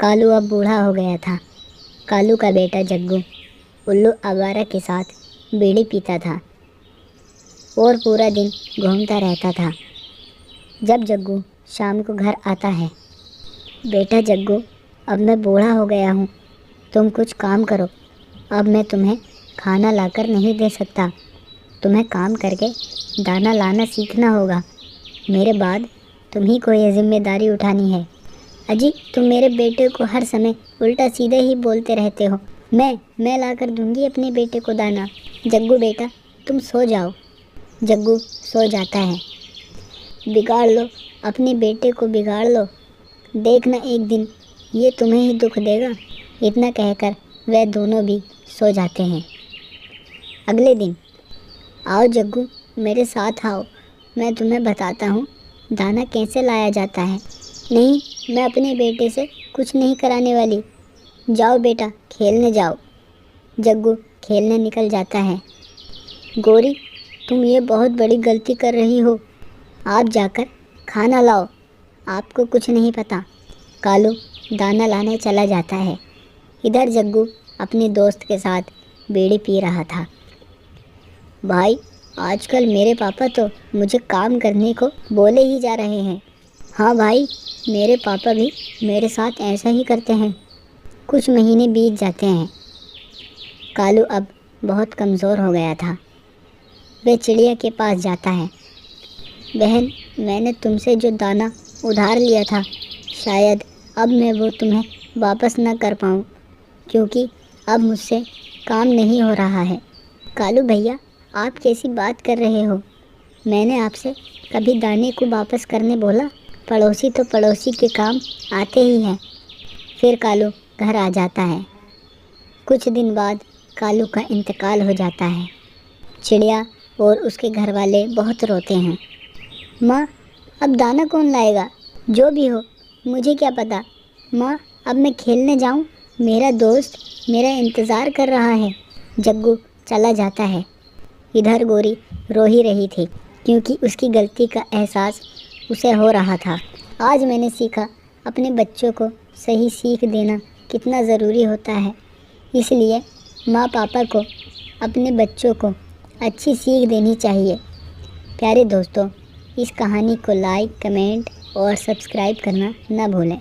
कालू अब बूढ़ा हो गया था। कालू का बेटा जग्गू उल्लू आवारा के साथ बीड़ी पीता था और पूरा दिन घूमता रहता था। जब जग्गू शाम को घर आता है, बेटा जग्गू, अब मैं बूढ़ा हो गया हूँ, तुम कुछ काम करो। अब मैं तुम्हें खाना लाकर नहीं दे सकता, तुम्हें काम करके दाना लाना सीखना होगा। मेरे बाद तुम ही को ये जिम्मेदारी उठानी है। अजी, तुम मेरे बेटे को हर समय उल्टा सीधे ही बोलते रहते हो। मैं लाकर दूंगी अपने बेटे को दाना। जग्गू बेटा, तुम सो जाओ। जग्गू सो जाता है। बिगाड़ लो, अपने बेटे को बिगाड़ लो, देखना एक दिन ये तुम्हें ही दुख देगा। इतना कहकर वे दोनों भी सो जाते हैं। अगले दिन, आओ जग्गू, मेरे साथ आओ, मैं तुम्हें बताता हूँ दाना कैसे लाया जाता है। नहीं, मैं अपने बेटे से कुछ नहीं कराने वाली। जाओ बेटा, खेलने जाओ। जग्गू खेलने निकल जाता है। गोरी, तुम ये बहुत बड़ी गलती कर रही हो। आप जाकर खाना लाओ, आपको कुछ नहीं पता। कालू दाना लाने चला जाता है। इधर जग्गू अपने दोस्त के साथ बीड़ी पी रहा था। भाई, आजकल मेरे पापा तो मुझे काम करने को बोले ही जा रहे हैं। हाँ भाई, मेरे पापा भी मेरे साथ ऐसा ही करते हैं। कुछ महीने बीत जाते हैं। कालू अब बहुत कमज़ोर हो गया था। वह चिड़िया के पास जाता है। बहन, मैंने तुमसे जो दाना उधार लिया था, शायद अब मैं वो तुम्हें वापस न कर पाऊँ, क्योंकि अब मुझसे काम नहीं हो रहा है। कालू भैया, आप कैसी बात कर रहे हो? मैंने आपसे कभी दाने को वापस करने बोला? पड़ोसी तो पड़ोसी के काम आते ही हैं। फिर कालू घर आ जाता है। कुछ दिन बाद कालू का इंतकाल हो जाता है। चिड़िया और उसके घर वाले बहुत रोते हैं। माँ, अब दाना कौन लाएगा? जो भी हो, मुझे क्या पता। माँ, अब मैं खेलने जाऊँ? मेरा दोस्त मेरा इंतज़ार कर रहा है। जग्गू चला जाता है। इधर गोरी रो ही रही थी, क्योंकि उसकी गलती का एहसास उसे हो रहा था। आज मैंने सीखा अपने बच्चों को सही सीख देना कितना ज़रूरी होता है। इसलिए माँ पापा को अपने बच्चों को अच्छी सीख देनी चाहिए। प्यारे दोस्तों, इस कहानी को लाइक, कमेंट और सब्सक्राइब करना न भूलें।